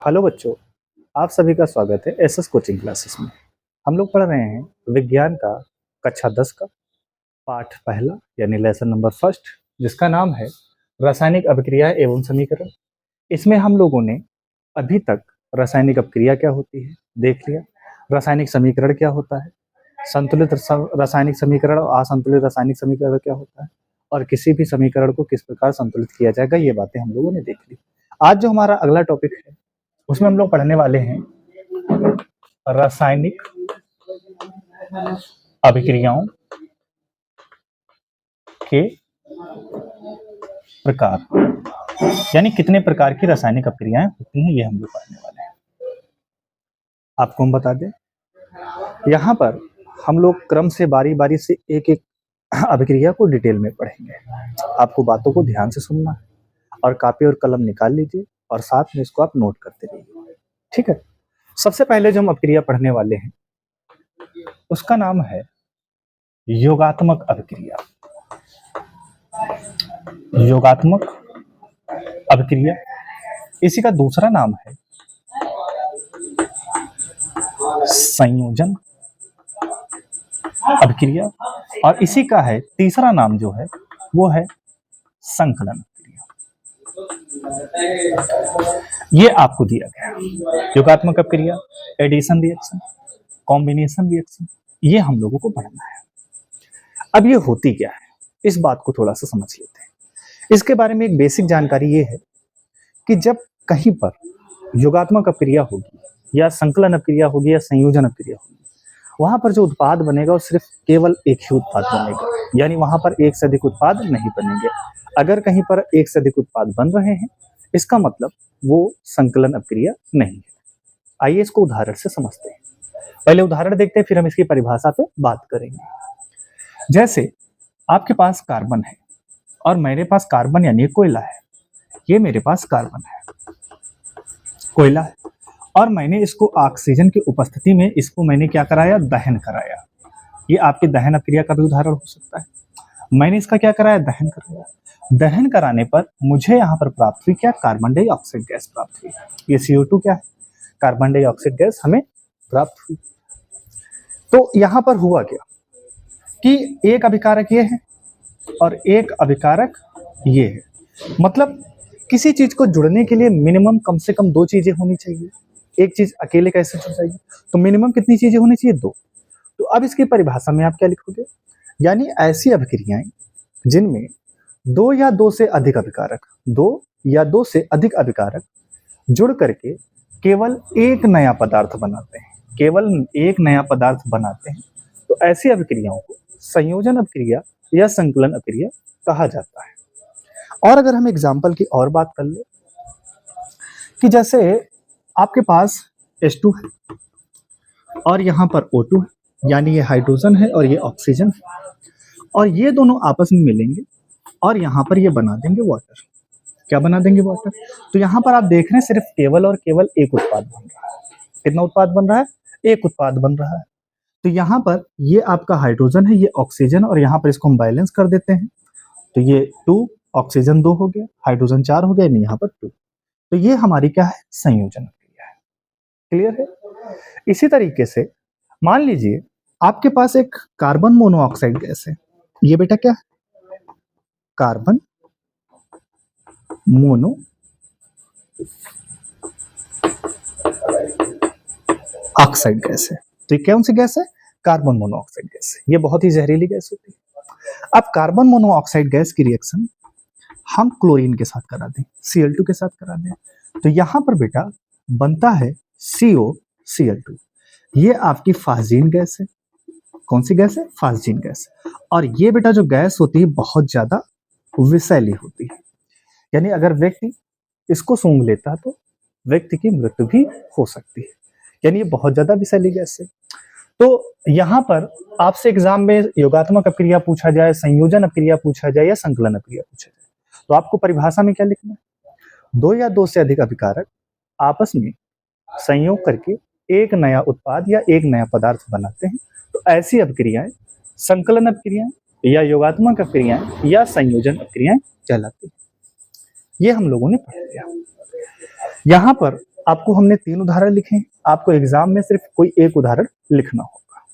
Hello बच्चों, आप सभी का स्वागत है एसएस कोचिंग क्लासेस में। हम लोग पढ़ रहे हैं विज्ञान का कक्षा 10 का पाठ पहला यानी लेसन नंबर फर्स्ट, जिसका नाम है रासायनिक अभिक्रिया एवं समीकरण। इसमें हम लोगों ने अभी तक रासायनिक अभिक्रिया क्या होती है देख लिया, रासायनिक समीकरण क्या होता है, संतुलित रासायनिक समीकरण और असंतुलित रासायनिक समीकरण क्या होता है, और किसी भी समीकरण को किस प्रकार संतुलित किया जाएगा, ये बातें हम लोगों ने देख ली। आज जो हमारा अगला टॉपिक है उसमें हम लोग पढ़ने वाले हैं रासायनिक अभिक्रियाओं के प्रकार, यानी कितने प्रकार की रासायनिक अभिक्रियाएं होती हैं, ये हम लोग पढ़ने वाले हैं। आपको हम बता दें, यहाँ पर हम लोग क्रम से बारी बारी से एक एक अभिक्रिया को डिटेल में पढ़ेंगे। आपको बातों को ध्यान से सुनना है और कॉपी और कलम निकाल लीजिए और साथ में इसको आप नोट करते रहिए, ठीक है। सबसे पहले जो हम अभिक्रिया पढ़ने वाले हैं उसका नाम है योगात्मक अभिक्रिया। योगात्मक अभिक्रिया, इसी का दूसरा नाम है संयोजन अभिक्रिया, और इसी का है तीसरा नाम जो है वो है संकलन अभिक्रिया। ये आपको दिया गया योगात्मक अभिक्रिया, एडिशन रिएक्शन, कॉम्बिनेशन रिएक्शन, ये हम लोगों को पढ़ना है। अब ये होती क्या है, इस बात को थोड़ा सा समझ लेते हैं। इसके बारे में एक बेसिक जानकारी ये है कि जब कहीं पर योगात्मक अभिक्रिया होगी या संकलन अभिक्रिया होगी या संयोजन अभिक्रिया होगी, वहां पर जो उत्पाद बनेगा वो सिर्फ केवल एक ही उत्पाद बनेगा, यानी वहां पर एक से अधिक उत्पाद नहीं बनेंगे। अगर कहीं पर एक से अधिक उत्पाद बन रहे हैं, इसका मतलब वो संकलन अभिक्रिया नहीं है। आइए इसको उदाहरण से समझते हैं। पहले उदाहरण देखते हैं, फिर हम इसकी परिभाषा पे बात करेंगे। जैसे आपके पास कार्बन है और मेरे पास कार्बन यानी कोयला है। ये मेरे पास कार्बन है, कोयला है, और मैंने इसको ऑक्सीजन की उपस्थिति में इसको मैंने क्या कराया, दहन कराया। ये आपके दहन अभिक्रिया का भी उदाहरण हो सकता है। मैंने इसका क्या कराया, दहन कराया। दहन कराने पर मुझे यहाँ पर प्राप्त हुई क्या, कार्बन डाइऑक्साइड गैस प्राप्त हुई। ये CO2 क्या है, कार्बन डाइऑक्साइड गैस हमें प्राप्त हुई। तो यहाँ पर हुआ क्या कि एक अभिकारक ये है और एक अभिकारक ये है। मतलब किसी चीज को जुड़ने के लिए मिनिमम कम से कम दो चीजें होनी चाहिए। एक चीज अकेले कैसे जुड़ जाएगी, तो मिनिमम कितनी चीजें होनी चाहिए, दो। तो अब इसकी परिभाषा में आप क्या लिखोगे, यानी ऐसी अभिक्रियाएं जिनमें दो या दो से अधिक अभिकारक, दो या दो से अधिक अभिकारक जुड़ करके केवल एक नया पदार्थ बनाते हैं, केवल एक नया पदार्थ बनाते हैं, तो ऐसी अभिक्रियाओं को संयोजन अभिक्रिया या संकलन अभिक्रिया कहा जाता है। और अगर हम एग्जाम्पल की और बात कर ले कि जैसे आपके पास H2 है और यहाँ पर O2 है, यानी ये हाइड्रोजन है और ये ऑक्सीजन है, और ये दोनों आपस में मिलेंगे और यहाँ पर ये बना देंगे वाटर। क्या बना देंगे, वाटर। तो यहाँ पर आप देख रहे हैं सिर्फ केवल और केवल एक उत्पाद बन रहा है। कितना उत्पाद बन रहा है, एक उत्पाद बन रहा है। तो यहाँ पर ये आपका हाइड्रोजन है, ये ऑक्सीजन, और यहाँ पर इसको हम बैलेंस कर देते हैं। तो ये 2, ऑक्सीजन 2 हो गया, हाइड्रोजन 4 हो गया, नहीं यहाँ पर 2। तो ये हमारी क्या है, संयोजन अभिक्रिया है। क्लियर है। इसी तरीके से मान लीजिए आपके पास एक कार्बन मोनोऑक्साइड गैस है। ये बेटा क्या है, कार्बन मोनो ऑक्साइड गैस है। तो ये कौन सी गैस है, कार्बन मोनोऑक्साइड गैस है। ये बहुत ही जहरीली गैस होती है। अब कार्बन मोनोऑक्साइड गैस की रिएक्शन हम क्लोरीन के साथ करा दें, Cl2 के साथ करा दें, तो यहां पर बेटा बनता है COCl2। ये आपकी फास्जीन गैस है। कौन सी गैस है, फास्जीन गैस। और ये बेटा जो गैस होती है बहुत ज्यादा विषैली होती है, यानी अगर व्यक्ति इसको सूंघ लेता तो व्यक्ति की मृत्यु भी हो सकती है, यानी ये बहुत ज्यादा विषैली गैस है। तो यहाँ पर आपसे एग्जाम में योगात्मक अभिक्रिया पूछा जाए, संयोजन अभिक्रिया पूछा जाए या संकलन अभिक्रिया पूछा जाए, तो आपको परिभाषा में क्या लिखना है, दो या दो से अधिक अभिकारक आपस में संयोग करके एक नया उत्पाद या एक नया पदार्थ बनाते हैं, तो ऐसी अभिक्रियाएं संकलन अभिक्रियाएं या योगात्मक अभिक्रियाएं या संयोजन अभिक्रियाएं कहलाती हैं। ये हम लोगों ने पढ़ लिया। यहाँ पर आपको हमने 3 उदाहरण लिखे हैं, आपको एग्जाम में सिर्फ कोई एक उदाहरण लिखना होगा,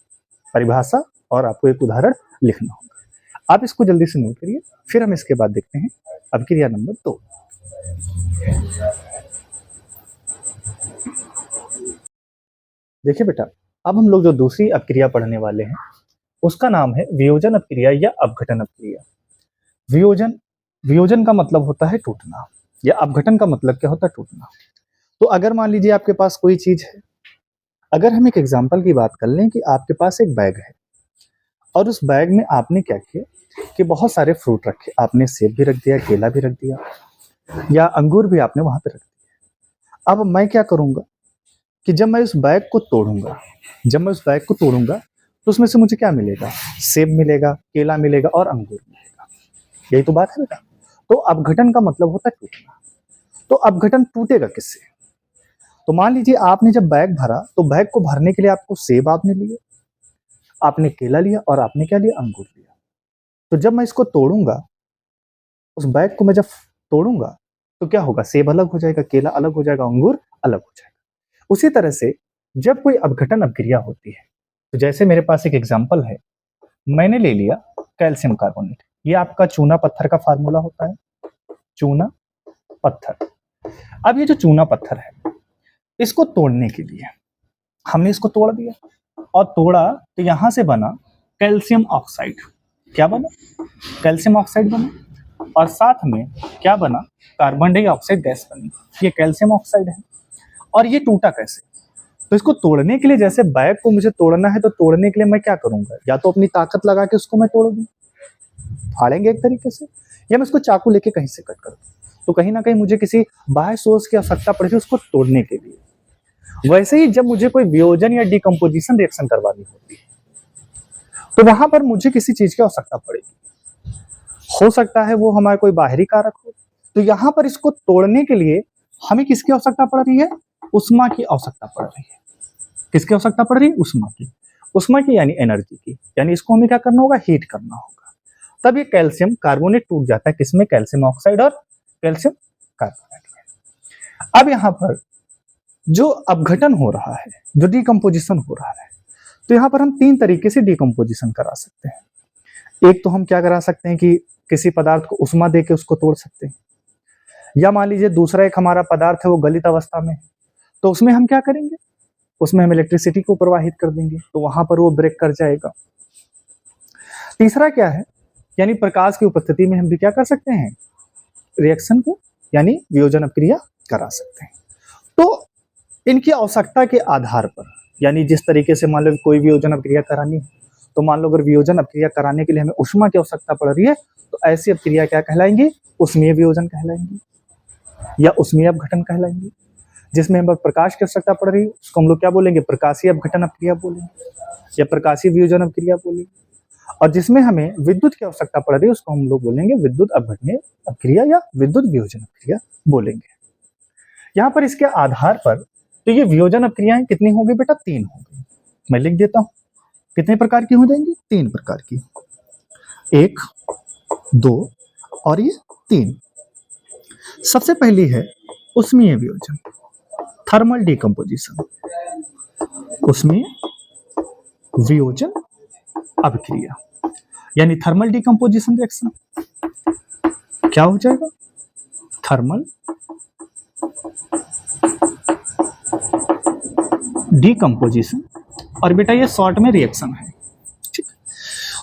परिभाषा और आपको एक उदाहरण लिखना होगा। आप इसको जल्दी से नोट करिए, फिर हम इसके बाद देखते हैं अभिक्रिया नंबर 2। देखिए बेटा, अब हम लोग जो दूसरी अपक्रिया पढ़ने वाले हैं उसका नाम है वियोजन अपक्रिया या अपघटन अपक्रिया। वियोजन का मतलब होता है टूटना, या अपघटन का मतलब क्या होता है? टूटना। तो अगर मान लीजिए आपके पास कोई चीज है, अगर हम एक एग्जाम्पल की बात कर लें कि आपके पास एक बैग है और उस बैग में आपने क्या किया कि बहुत सारे फ्रूट रखे, आपने सेब भी रख दिया, केला भी रख दिया, या अंगूर भी आपने वहां पे रख दिया। अब मैं क्या करूंगा कि जब मैं उस बैग को तोड़ूंगा तो उसमें से मुझे क्या मिलेगा? सेब मिलेगा, केला मिलेगा और अंगूर मिलेगा। यही तो बात है बेटा। तो अपघटन का मतलब होता है टूटना। तो अपघटन टूटेगा किससे? तो मान लीजिए आपने जब बैग भरा तो बैग को भरने के लिए आपको सेब आपने लिए, आपने केला लिया और आपने क्या लिया? अंगूर लिया। तो जब मैं इसको तोड़ूंगा, उस बैग को मैं जब तोड़ूंगा तो क्या होगा? सेब अलग हो जाएगा, केला अलग हो जाएगा, अंगूर अलग हो जाएगा। उसी तरह से जब कोई अपघटन अपक्रिया होती है, तो जैसे मेरे पास एक एग्जाम्पल है, मैंने ले लिया कैल्शियम कार्बोनेट। ये आपका चूना पत्थर का फार्मूला होता है, चूना पत्थर। अब ये जो चूना पत्थर है, इसको तोड़ने के लिए हमने इसको तोड़ दिया और तोड़ा तो यहां से बना कैल्शियम ऑक्साइड। क्या बना? कैल्शियम ऑक्साइड बना। और साथ में क्या बना? कार्बन डाइऑक्साइड गैस बनी। ये कैल्शियम ऑक्साइड है। और ये टूटा कैसे? तो इसको तोड़ने के लिए, जैसे बैग को मुझे तोड़ना है तो तोड़ने के लिए मैं क्या करूंगा? या तो अपनी ताकत लगा के उसको मैं तोड़ दूं, फाड़ेंगे एक तरीके से, या मैं उसको चाकू लेके कहीं से कट कर दूं। तो कहीं ना कहीं मुझे किसी बाह्य सोर्स की आवश्यकता पड़ेगी उसको तोड़ने के लिए। वैसे ही जब मुझे कोई वियोजन या डिकम्पोजिशन रिएक्शन करवानी होती है तो वहां पर मुझे किसी चीज की आवश्यकता पड़ेगी। हो सकता है वो हमारा कोई बाहरी कारक हो। तो यहाँ पर इसको तोड़ने के लिए हमें किसकी आवश्यकता पड़ रही है? उष्मा की आवश्यकता पड़ रही है। किसकी आवश्यकता पड़ रही है? उष्मा की। उष्मा की यानी एनर्जी की, यानी इसको हमें क्या करना होगा? हीट करना होगा। तब ये कैल्शियम कार्बोनेट टूट जाता है, किसमें? कैल्शियम ऑक्साइड और कैल्शियम कार्बोनेट में। अब यहाँ पर जो अपघटन हो रहा है, जो डिकम्पोजिशन हो रहा है, तो यहाँ पर हम 3 तरीके से डिकम्पोजिशन करा सकते हैं। एक तो हम क्या करा सकते हैं कि किसी पदार्थ को उष्मा देके उसको तोड़ सकते हैं, या मान लीजिए दूसरा एक हमारा पदार्थ है वो गलित अवस्था में है, तो उसमें हम क्या करेंगे? उसमें हम इलेक्ट्रिसिटी को प्रवाहित कर देंगे, तो वहां पर वो ब्रेक कर जाएगा। तीसरा क्या है? यानी प्रकाश की उपस्थिति में हम भी क्या कर सकते हैं? रिएक्शन को यानी वियोजन अपक्रिया करा सकते हैं। तो इनकी आवश्यकता के आधार पर, यानी जिस तरीके से मान लो कोई वियोजन अपक्रिया करानी है, तो मान लो अगर वियोजन अपक्रिया कराने के लिए हमें उष्मा की आवश्यकता पड़ रही है तो ऐसी अपक्रिया क्या कहलाएंगी? उष्मीय वियोजन कहलाएंगी या उष्मीय अपघटन कहलाएंगी। जिसमें हमें प्रकाश की आवश्यकता पड़ रही है उसको हम लोग क्या बोलेंगे? प्रकाशीय अपघटन अपक्रिया बोलेंगे या प्रकाशीय वियोजन अपक्रिया बोलेंगे। और जिसमें हमें विद्युत की आवश्यकता पड़ रही है उसको हम लोग बोलेंगे विद्युत अपघटनीय अपक्रिया या विद्युत वियोजन अपक्रिया बोलेंगे। यहाँ पर इसके आधार पर तो ये वियोजन अपक्रियाएं कितनी होंगी बेटा? 3 होंगी। मैं लिख देता हूं, कितने प्रकार की हो जाएंगी? 3 प्रकार की, 1, 2 और ये 3। सबसे पहली है उष्मीय वियोजन, थर्मल डिकम्पोजिशन, उष्मीय वियोजन अपक्रिया यानी थर्मल डिकम्पोजिशन रिएक्शन। क्या हो जाएगा? Thermal decomposition. और बेटा ये शॉर्ट में रिएक्शन है, ठीक।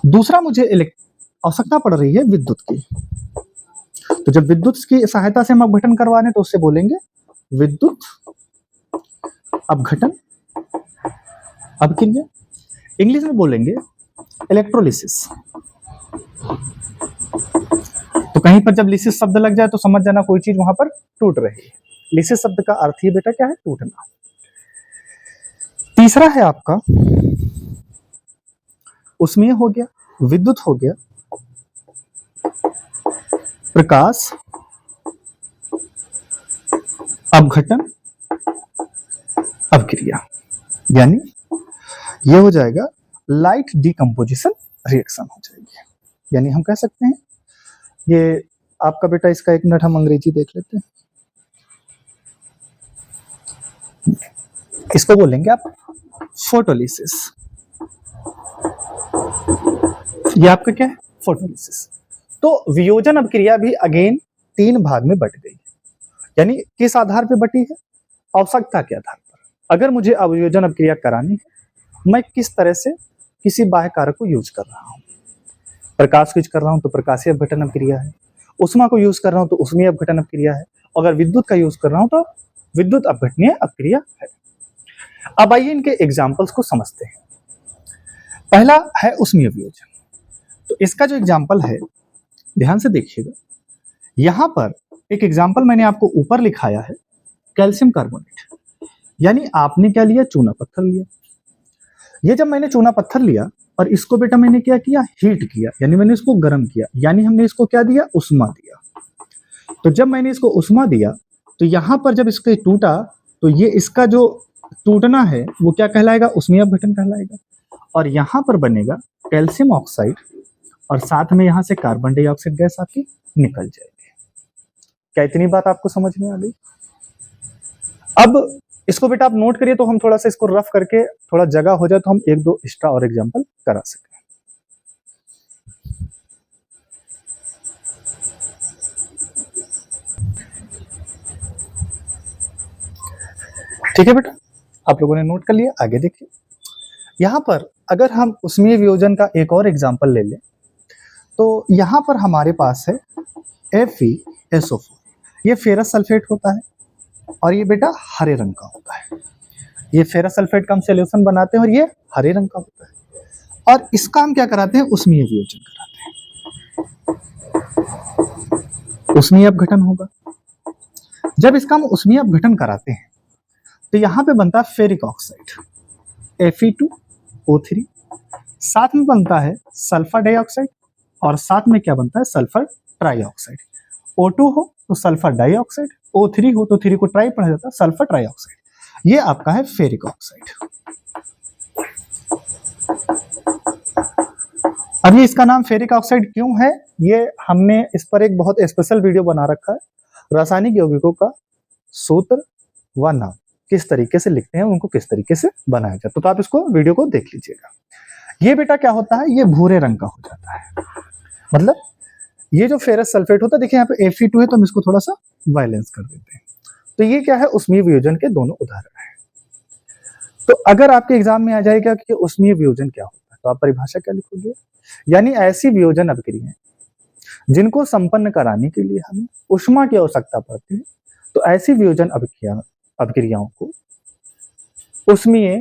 दूसरा मुझे आवश्यकता पड़ रही है विद्युत की, तो जब विद्युत की सहायता से हम अपघटन करवा रहे हैं तो उससे बोलेंगे विद्युत अपघटन अपक्रिया। इंग्लिश में बोलेंगे इलेक्ट्रोलिसिस। तो कहीं पर जब लिसिस शब्द लग जाए तो समझ जाना कोई चीज वहां पर टूट रही है। लिसिस शब्द का अर्थ ही बेटा क्या है? टूटना। तीसरा है आपका उष्मीय हो गया, विद्युत हो गया, प्रकाश अपघटन अपक्रिया, यानी ये हो जाएगा लाइट डिकम्पोजिशन रिएक्शन हो जाएगी। यानी हम कह सकते हैं ये आपका बेटा, इसका एक मिनट हम अंग्रेजी देख लेते हैं। इसको बोलेंगे आप फोटोलिसिस। ये आपका क्या है? फोटोलिसिस। तो वियोजन अभिक्रिया भी अगेन 3 भाग में बट गई, यानी किस आधार पे बटी है? आवश्यकता के आधार पर। अगर मुझे अवियोजन अभिक्रिया करानी है, मैं किस तरह से किसी बाह्य कारक को यूज कर रहा हूं। प्रकाश को यूज कर रहा हूं तो प्रकाशीय अपघटन अभिक्रिया है, उष्मा को यूज कर रहा हूं तो उष्मीय अपघटन अभिक्रिया है, अगर विद्युत का यूज कर रहा हूं तो विद्युत अपघटनीय अभिक्रिया है। अब आइए इनके एग्जाम्पल्स को समझते हैं। पहला है उष्मीय वियोजन। तो इसका जो एग्जाम्पल है ध्यान से देखिएगा, यहां पर एक एग्जाम्पल मैंने आपको ऊपर लिखाया है कैल्शियम कार्बोनेट, यानी आपने क्या लिया? चूना पत्थर लिया। ये जब मैंने चूना पत्थर लिया और इसको बेटा मैंने क्या किया? हीट किया, यानी मैंने इसको गर्म किया, यानी हमने इसको क्या दिया? उष्मा दिया। तो जब मैंने इसको उष्मा दिया तो यहां पर जब इसके टूटा तो ये इसका जो टूटना है वो क्या कहलाएगा? उष्मीय अपघटन कहलाएगा। और यहां पर बनेगा कैल्शियम ऑक्साइड और साथ में यहां से कार्बन डाइऑक्साइड गैस आपकी निकल जाएगी। क्या इतनी बात आपको समझ में आ गई? अब इसको बेटा आप नोट करिए, तो हम थोड़ा सा इसको रफ करके थोड़ा जगह हो जाए तो हम 1-2 एक्स्ट्रा और एग्जांपल करा सकें। ठीक है बेटा, आप लोगों ने नोट कर लिया। आगे देखिए, यहां पर अगर हम उष्मीय वियोजन का एक और एग्जांपल ले लें तो यहां पर हमारे पास है FeSO4। ये फेरस सल्फेट होता है और ये बेटा हरे रंग का होता है। ये फेरस सल्फेट का हम सोल्यूशन बनाते हैं और ये हरे रंग का होता है। और इसका हम क्या कराते हैं? उष्मीय वियोजन कराते हैं। उष्मीय अपघटन होगा। जब इसका हम उष्मीय अपघटन कराते हैं तो यहां पे बनता है फेरिक ऑक्साइड Fe2O3, साथ में बनता है सल्फर डाइऑक्साइड और साथ में क्या बनता है? Sulphur trioxide. O2 हो तो सल्फर डाइऑक्साइड, O3 हो तो 3 को ट्राई पढ़ा जाता है, सल्फर ट्राइऑक्साइड। ये आपका है फेरिक ऑक्साइड। अब ये इसका नाम फेरिक ऑक्साइड क्यों है? ये हमने इस पर एक बहुत स्पेशल वीडियो बना रखा है, रासायनिक यौगिकों का सूत्र व नाम किस तरीके से लिखते हैं, उनको किस तरीके से बनाया जाता है। तो आप इसको वीडियो को देख लीजिएगा। ये बेटा क्या होता है? ये भूरे रंग का हो जाता है। मतलब ये जो फेरस सल्फेट होता है, देखिए यहाँ पे Fe2 है तो हम इसको थोड़ा सा वायलेंस कर देते हैं। तो ये क्या है? उष्मीय वियोजन के दोनों उदाहरण हैं। तो अगर आपके एग्जाम में आ जाएगा कि उष्मीय वियोजन क्या होता है तो आप परिभाषा क्या लिखोगे? यानी ऐसी वियोजन अभिक्रियाएं जिनको संपन्न कराने के लिए हमें उष्मा की आवश्यकता पड़ती है, तो ऐसी वियोजन अभिक्रियाओं को उष्मीय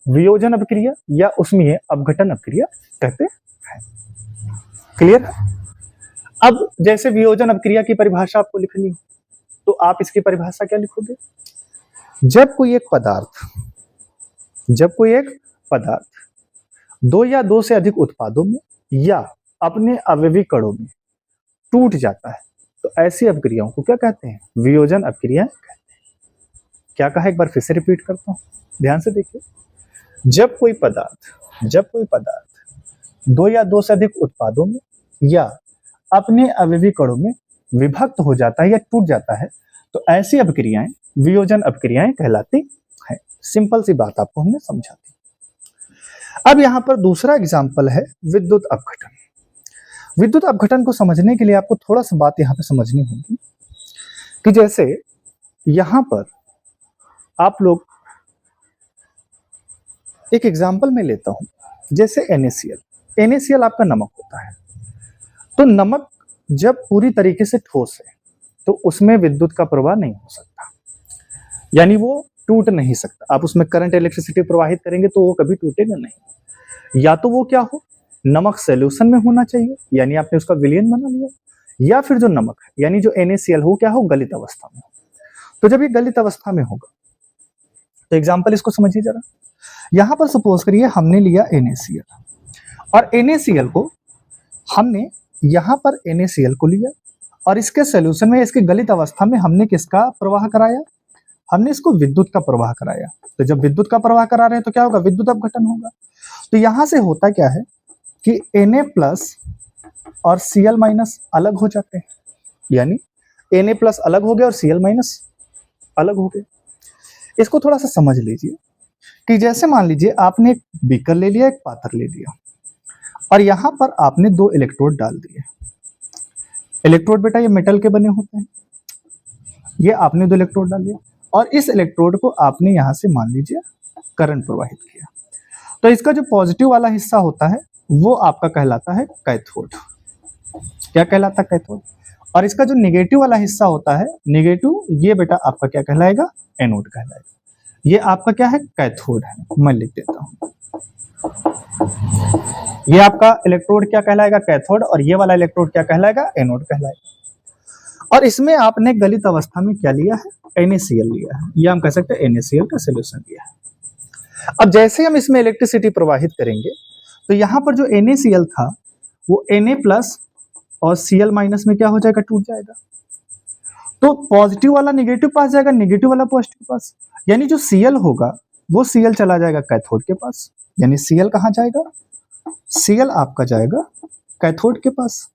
वियोजन अभिक्रिया या उष्मीय अपघटन अभिक्रिया कहते हैं। क्लियर? अब जैसे वियोजन अभिक्रिया की परिभाषा आपको लिखनी हो तो आप इसकी परिभाषा क्या लिखोगे? जब कोई एक पदार्थ 2 या 2 से अधिक उत्पादों में या अपने अवयवी कणों में टूट जाता है तो ऐसी अभिक्रियाओं को क्या कहते हैं? वियोजन अभिक्रिया कहते हैं। क्या कहा? एक बार फिर से रिपीट करता हूं, ध्यान से देखिए। जब कोई पदार्थ 2 या 2 से अधिक उत्पादों में या अपने अवयवी कणों में विभक्त हो जाता है या टूट जाता है तो ऐसी अभिक्रियाएं वियोजन अभिक्रियाएं कहलाती हैं। सिंपल सी बात आपको हमने समझा दी। अब यहां पर दूसरा एग्जाम्पल है विद्युत अपघटन। विद्युत अपघटन को समझने के लिए आपको थोड़ा सा बात यहां पे समझनी होगी कि जैसे यहां पर आप लोग एक एग्जाम्पल में लेता हूं, जैसे NaCl आपका नमक होता है। तो नमक जब पूरी तरीके से ठोस है तो उसमें विद्युत का प्रवाह नहीं हो सकता, यानी वो टूट नहीं सकता। आप उसमें करंट इलेक्ट्रिसिटी प्रवाहित करेंगे तो वो कभी टूटेगा नहीं। या तो वो क्या हो, नमक सॉल्यूशन में होना चाहिए, यानी आपने उसका विलयन बना लिया, या फिर जो नमक है यानी जो NaCl हो क्या हो? गलित अवस्था में। तो जब ये गलित अवस्था में होगा तो एग्जाम्पल इसको समझिए जरा। यहां पर सपोज करिए हमने लिया NaCl और NaCl को हमने यहां पर NaCl को लिया और इसके सॉल्यूशन में, इसके गलित अवस्था में हमने किसका प्रवाह कराया? हमने इसको विद्युत का प्रवाह कराया। तो जब विद्युत का प्रवाह करा रहे हैं तो क्या होगा? विद्युत अपघटन होगा। तो यहां से होता क्या है कि Na+ और Cl- अलग हो जाते हैं, यानी Na+ अलग हो गया और Cl- अलग हो गए। इसको थोड़ा सा समझ लीजिए। कि जैसे मान लीजिए आपने एक बीकर ले लिया, एक पात्र ले लिया और यहां पर आपने 2 इलेक्ट्रोड डाल दिए। इलेक्ट्रोड बेटा ये मेटल के बने होते हैं, ये आपने 2 इलेक्ट्रोड डाल दिया और इस इलेक्ट्रोड को आपने यहां से मान लीजिए करंट प्रवाहित किया। तो इसका जो पॉजिटिव वाला हिस्सा होता है वो आपका कहलाता है कैथोड। क्या कहलाता है? कैथोड। और इसका जो नेगेटिव वाला हिस्सा होता है, नेगेटिव, ये बेटा आपका क्या कहलाएगा? एनोड कहलाएगा। ये आपका क्या है? कैथोड है। मैं लिख देता हूं, ये आपका इलेक्ट्रोड क्या कहलाएगा? कैथोड। और ये वाला इलेक्ट्रोड क्या कहलाएगा? एनोड कहलाएगा। और इसमें आपने गलित अवस्था में क्या लिया है? NaCl लिया है। ये हम कह सकते हैं NaCl का सोल्यूशन लिया है। अब जैसे हम इसमें इलेक्ट्रिसिटी प्रवाहित करेंगे तो यहां पर जो NaCl था वो Na+ और Cl- में क्या हो जाएगा? टूट जाएगा। तो पॉजिटिव वाला नेगेटिव पास जाएगा, नेगेटिव वाला पॉजिटिव पास, यानी जो Cl होगा वो Cl चला जाएगा कैथोड के पास। यानी Cl कहां जाएगा? Cl आपका जाएगा कैथोड के पास।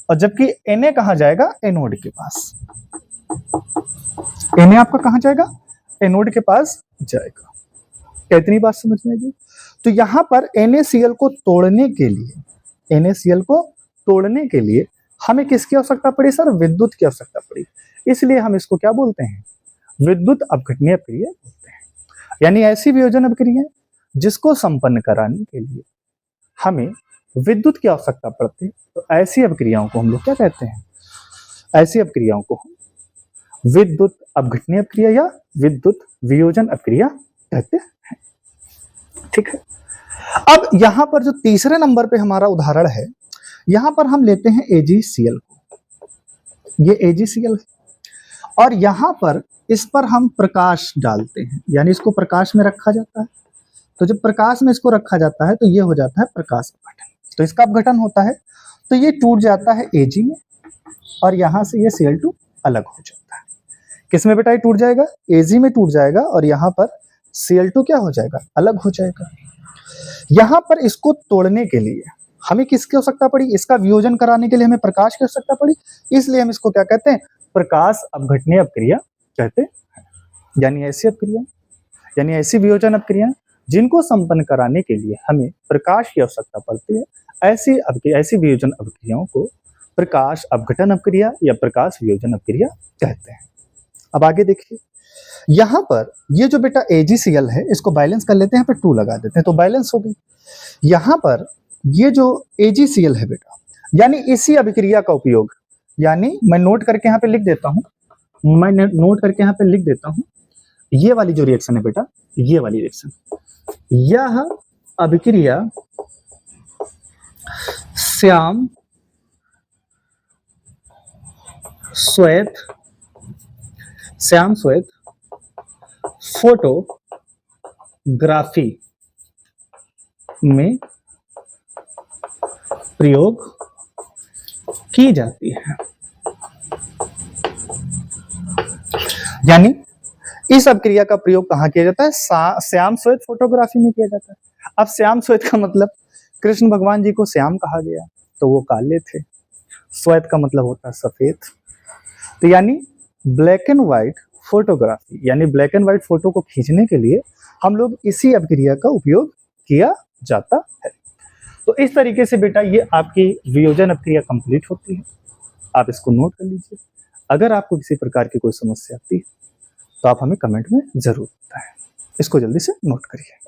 और जबकि Na कहां जाएगा? एनोड के पास। Na आपका कहां जाएगा? एनोड के पास जाएगा। कितनी बात समझ में आएगी? तो यहां पर NaCl को तोड़ने के लिए, NaCl को तोड़ने के लिए हमें किसकी आवश्यकता पड़ी सर? विद्युत की आवश्यकता पड़ी। इसलिए हम इसको क्या बोलते हैं? विद्युत अपघटनीय अभिक्रिया बोलते हैं। यानी ऐसी वियोजन अभिक्रिया जिसको संपन्न कराने के लिए हमें विद्युत की आवश्यकता पड़ती है, तो ऐसी अभिक्रियाओं को हम लोग क्या कहते हैं? ऐसी अभिक्रियाओं को हम विद्युत अपघटनीय अभिक्रिया या विद्युत वियोजन अभिक्रिया कहते हैं। ठीक है। अब यहां पर जो तीसरे नंबर पे हमारा उदाहरण है, यहां पर हम लेते हैं AgCl को। ये AgCl है और यहां पर इस पर हम प्रकाश डालते हैं, यानी इसको प्रकाश में रखा जाता है। तो जब प्रकाश में इसको रखा जाता है तो ये हो जाता है प्रकाश अपघटन। तो इसका अपघटन होता है तो ये टूट जाता है Ag में और यहां से ये Cl2 अलग हो जाता है। किसमें बेटा ये टूट जाएगा? Ag में टूट जाएगा और यहां पर Cl2 क्या हो जाएगा? अलग हो जाएगा। यहां पर इसको तोड़ने के लिए हमें किसकी आवश्यकता पड़ी? इसका वियोजन कराने के लिए हमें प्रकाश की आवश्यकता पड़ी। इसलिए हम इसको क्या कहते हैं? प्रकाश अपघटनीय अभिक्रिया कहते हैं। यानी ऐसी अभिक्रिया, यानी ऐसी वियोजन अभिक्रिया जिनको संपन्न कराने के लिए हमें प्रकाश की आवश्यकता पड़ती है, ऐसी वियोजन अभिक्रियाओं को प्रकाश अपघटन अभिक्रिया या प्रकाश वियोजन अभिक्रिया कहते हैं। अब आगे देखिए, यहां पर ये जो बेटा AgCl है इसको बैलेंस कर लेते हैं, यहाँ पे 2 लगा देते हैं तो बैलेंस हो गई। यहां पर ये जो AgCl है बेटा, यानी इसी अभिक्रिया का उपयोग, यानी मैं नोट करके यहाँ पे लिख देता हूं, मैं नोट करके यहाँ पे लिख देता हूं, ये वाली जो रिएक्शन है बेटा, ये वाली रिएक्शन, यह अभिक्रिया श्याम श्वेत फोटोग्राफी में प्रयोग की जाती है। यानी इस अभिक्रिया का प्रयोग कहां किया जाता है? श्याम श्वेत फोटोग्राफी में किया जाता है। अब श्याम श्वेत का मतलब, कृष्ण भगवान जी को श्याम कहा गया तो वो काले थे, श्वेत का मतलब होता है सफेद। तो यानी ब्लैक एंड व्हाइट फोटोग्राफी, यानी ब्लैक एंड व्हाइट फोटो को खींचने के लिए हम लोग इसी अभिक्रिया का उपयोग किया जाता है। तो इस तरीके से बेटा ये आपकी वियोजन अभिक्रिया कंप्लीट होती है। आप इसको नोट कर लीजिए। अगर आपको किसी प्रकार की कोई समस्या आती है तो आप हमें कमेंट में जरूर बताएं। इसको जल्दी से नोट करिए।